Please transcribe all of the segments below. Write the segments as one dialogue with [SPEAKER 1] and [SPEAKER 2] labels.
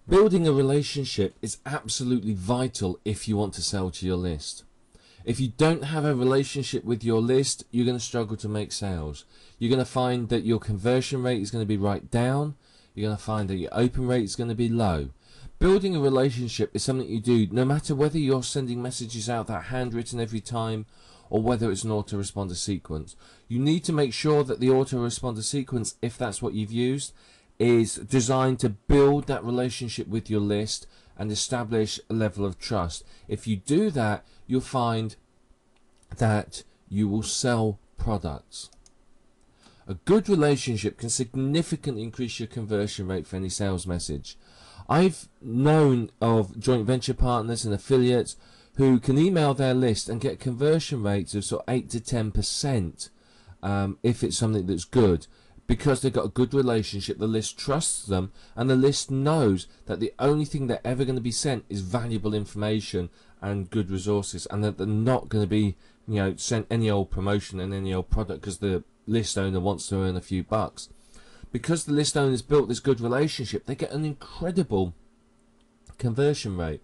[SPEAKER 1] Building a relationship is absolutely vital if you want to sell to your list. If you don't have a relationship with your list, you're going to struggle to make sales. You're going to find that your conversion rate is going to be right down. You're going to find that your open rate is going to be low. Building a relationship is something you do no matter whether you're sending messages out that are handwritten every time or whether it's an autoresponder sequence. You need to make sure that the autoresponder sequence, if that's what you've used, is designed to build that relationship with your list and establish a level of trust. If you do that, you'll find that you will sell products. A good relationship can significantly increase your conversion rate for any sales message. I've known of joint venture partners and affiliates who can email their list and get conversion rates of sort of 8 to 10% if it's something that's good, because they've got a good relationship. The list trusts them, and the list knows that the only thing they're ever going to be sent is valuable information and good resources, and that they're not going to be, sent any old promotion and any old product because the list owner wants to earn a few bucks. Because the list owner's built this good relationship, they get an incredible conversion rate.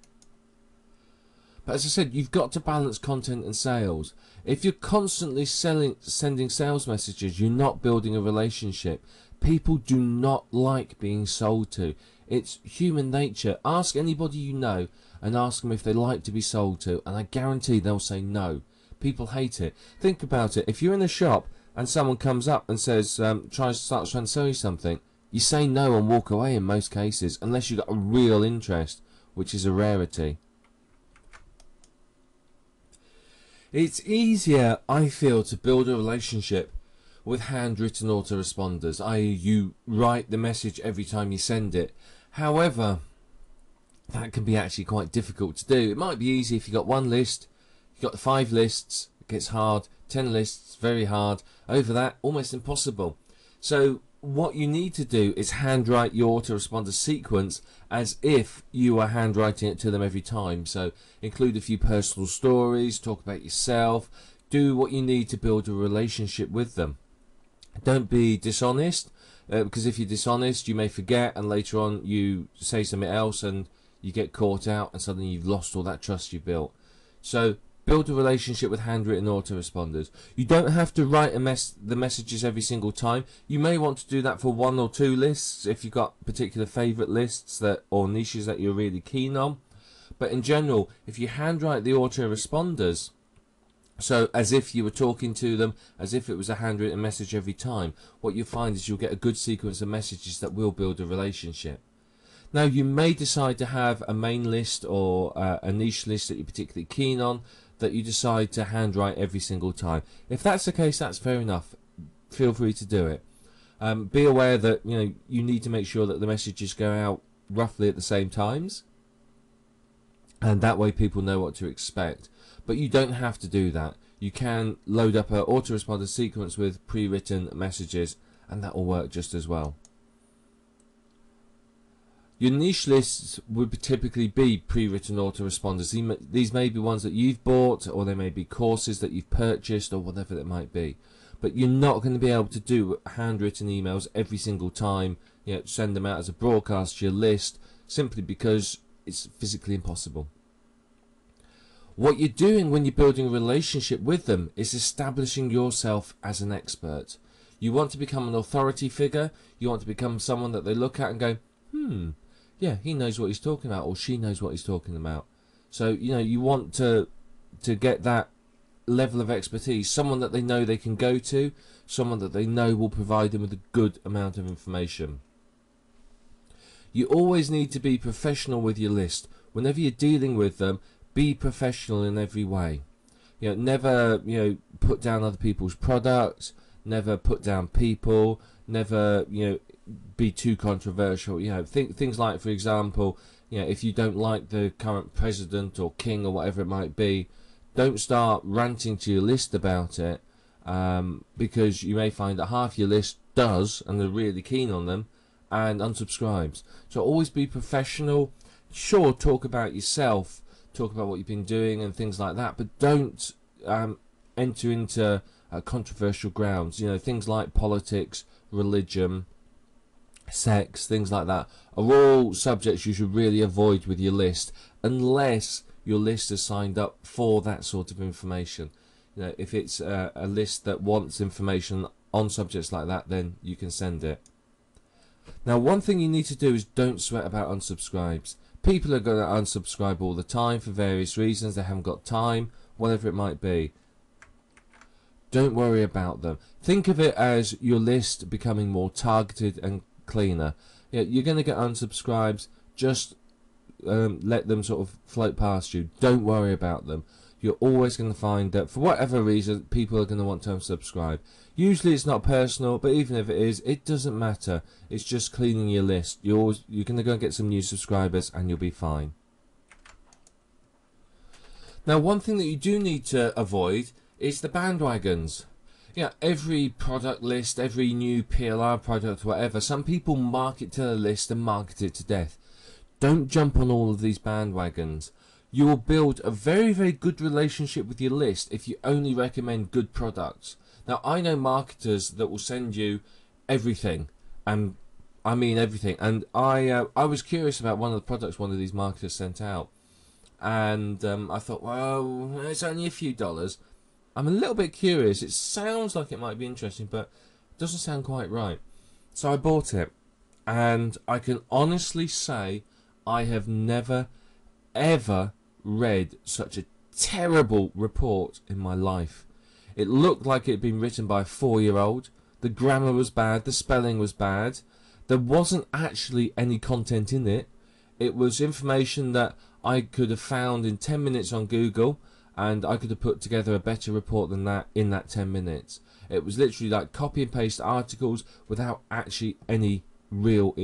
[SPEAKER 1] But as I said, you've got to balance content and sales. If you're constantly sending sales messages, you're not building a relationship. People do not like being sold to. It's human nature. Ask anybody you know and ask them if they like to be sold to, and I guarantee they'll say no. People hate it. Think about it. If you're in a shop and someone comes up and says, starts trying to sell you something, you say no and walk away in most cases, unless you've got a real interest, which is a rarity. It's easier, I feel, to build a relationship with handwritten autoresponders, i.e. you write the message every time you send it. However, that can be actually quite difficult to do. It might be easy if you've got one list, you've got 5 lists, it gets hard, 10 lists, very hard. Over that, almost impossible. So what you need to do is handwrite your autoresponder sequence as if you are handwriting it to them every time. So include a few personal stories, talk about yourself, do what you need to build a relationship with them. Don't be dishonest, because if you're dishonest you may forget, and later on you say something else and you get caught out and suddenly you've lost all that trust you built. So build a relationship with handwritten autoresponders. You don't have to write the messages every single time. You may want to do that for 1 or 2 lists if you've got particular favourite lists or niches that you're really keen on. But in general, if you handwrite the autoresponders, so as if you were talking to them, as if it was a handwritten message every time, what you'll find is you'll get a good sequence of messages that will build a relationship. Now, you may decide to have a main list or a niche list that you're particularly keen on, that you decide to handwrite every single time. If that's the case, that's fair enough. Feel free to do it. Be aware that you need to make sure that the messages go out roughly at the same times, and that way people know what to expect. But you don't have to do that. You can load up an autoresponder sequence with pre-written messages, and that will work just as well. Your niche lists would typically be pre-written autoresponders. These may be ones that you've bought, or they may be courses that you've purchased, or whatever it might be. But you're not going to be able to do handwritten emails every single time, send them out as a broadcast to your list, simply because it's physically impossible. What you're doing when you're building a relationship with them is establishing yourself as an expert. You want to become an authority figure. You want to become someone that they look at and go, yeah, he knows what he's talking about, or she knows what he's talking about. So, you want to get that level of expertise, someone that they know they can go to, someone that they know will provide them with a good amount of information. You always need to be professional with your list. Whenever you're dealing with them, be professional in every way. Never, put down other people's products, never put down people, never, be too controversial. Things like, for example, if you don't like the current president or king or whatever it might be, don't start ranting to your list about it, because you may find that half your list does, and they're really keen on them, and unsubscribes. So always be professional. Sure, talk about yourself, talk about what you've been doing and things like that, but don't enter into controversial grounds. Things like politics, religion, sex, things like that, are all subjects you should really avoid with your list, unless your list is signed up for that sort of information. You know, if it's a list that wants information on subjects like that, then you can send it. Now, one thing you need to do is don't sweat about unsubscribes. People are going to unsubscribe all the time for various reasons. They haven't got time, whatever it might be. Don't worry about them. Think of it as your list becoming more targeted and cleaner. You're going to get unsubscribes. Just let them sort of float past you. Don't worry about them. You're always going to find that for whatever reason people are going to want to unsubscribe. Usually it's not personal, but even if it is, it doesn't matter. It's just cleaning your list. You're going to go and get some new subscribers and you'll be fine. Now, one thing that you do need to avoid is the bandwagons. Every product list, every new PLR product, whatever, some people market to the list and market it to death. Don't jump on all of these bandwagons. You will build a very, very good relationship with your list if you only recommend good products. Now, I know marketers that will send you everything, and I mean everything. And I was curious about one of the products one of these marketers sent out, and I thought, well, it's only a few dollars. I'm a little bit curious. It sounds like it might be interesting, but it doesn't sound quite right. So I bought it, and I can honestly say I have never, ever read such a terrible report in my life. It looked like it had been written by a 4-year-old. The grammar was bad, the spelling was bad. There wasn't actually any content in it. It was information that I could have found in 10 minutes on Google, and I could have put together a better report than that in that 10 minutes. It was literally like copy and paste articles without actually any real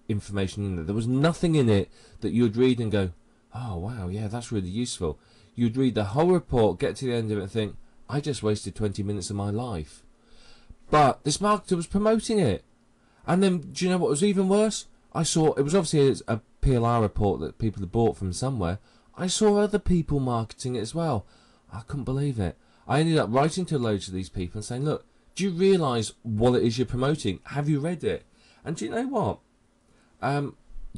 [SPEAKER 1] information in there. There was nothing in it that you would read and go, oh wow, yeah, that's really useful. You'd read the whole report, get to the end of it and think, I just wasted 20 minutes of my life. But this marketer was promoting it. And then, do you know what was even worse? I saw, it was obviously a PLR report that people had bought from somewhere. I saw other people marketing it as well. I couldn't believe it. I ended up writing to loads of these people and saying, look, do you realise what it is you're promoting? Have you read it? And do you know what?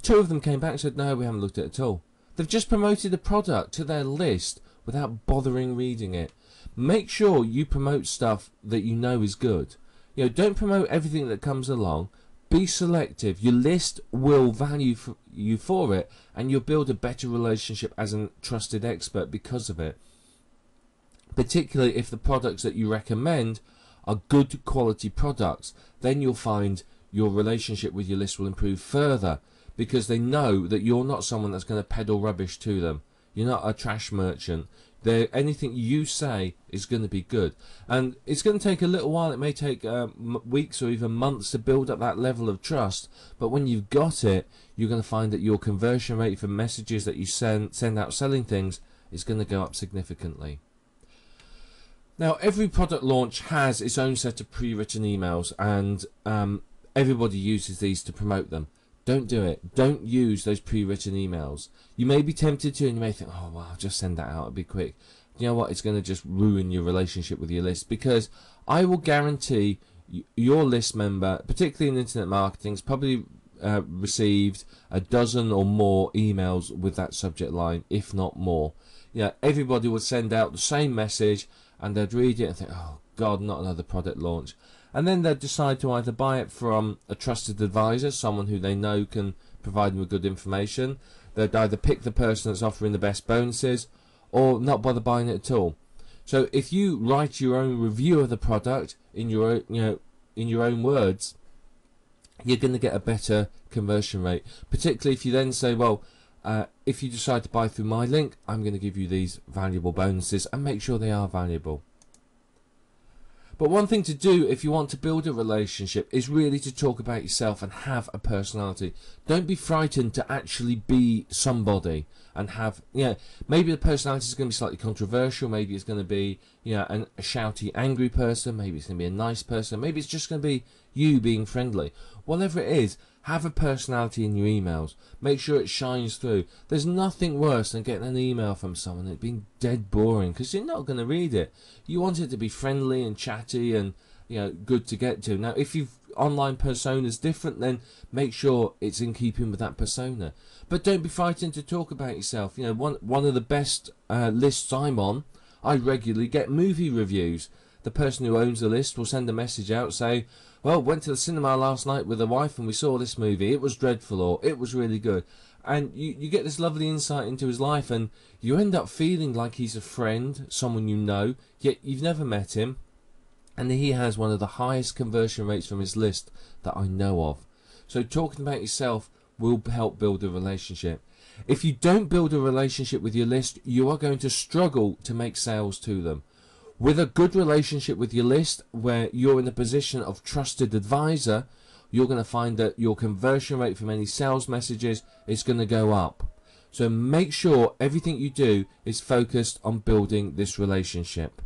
[SPEAKER 1] 2 of them came back and said, no, we haven't looked at it at all. They've just promoted a product to their list without bothering reading it. Make sure you promote stuff that you know is good. Don't promote everything that comes along. Be selective. Your list will value you for it, and you'll build a better relationship as a trusted expert because of it. Particularly if the products that you recommend are good quality products, then you'll find your relationship with your list will improve further, because they know that you're not someone that's going to peddle rubbish to them. You're not a trash merchant. Anything you say is going to be good. And it's going to take a little while. It may take weeks or even months to build up that level of trust. But when you've got it, you're going to find that your conversion rate for messages that you send out selling things is going to go up significantly. Now, every product launch has its own set of pre-written emails, and everybody uses these to promote them. Don't do it. Don't use those pre-written emails. You may be tempted to, and you may think, oh, well, I'll just send that out. It'll be quick. You know what? It's going to just ruin your relationship with your list, because I will guarantee your list member, particularly in internet marketing, has probably received a dozen or more emails with that subject line, if not more. Everybody would send out the same message, and they'd read it and think, oh, God, not another product launch. And then they'd decide to either buy it from a trusted advisor, someone who they know can provide them with good information. They'd either pick the person that's offering the best bonuses, or not bother buying it at all. So if you write your own review of the product in your own words, you're going to get a better conversion rate. Particularly if you then say, well, if you decide to buy through my link, I'm going to give you these valuable bonuses, and make sure they are valuable. But one thing to do if you want to build a relationship is really to talk about yourself and have a personality. Don't be frightened to actually be somebody and have, maybe the personality is going to be slightly controversial. Maybe it's going to be, a shouty, angry person. Maybe it's going to be a nice person. Maybe it's just going to be you being friendly. Whatever it is, have a personality in your emails. Make sure it shines through. There's nothing worse than getting an email from someone and it being dead boring, because you're not going to read it. You want it to be friendly and chatty and good to get to. Now, if you've online persona is different, then make sure it's in keeping with that persona. But don't be frightened to talk about yourself. One of the best lists I'm on, I regularly get movie reviews. The person who owns the list will send a message out, say, well, went to the cinema last night with the wife and we saw this movie, it was dreadful, or it was really good. And you get this lovely insight into his life, and you end up feeling like he's a friend, someone you know, yet you've never met him. And he has one of the highest conversion rates from his list that I know of. So talking about yourself will help build a relationship. If you don't build a relationship with your list, you are going to struggle to make sales to them. With a good relationship with your list, where you're in a position of trusted advisor, you're going to find that your conversion rate from any sales messages is going to go up. So make sure everything you do is focused on building this relationship.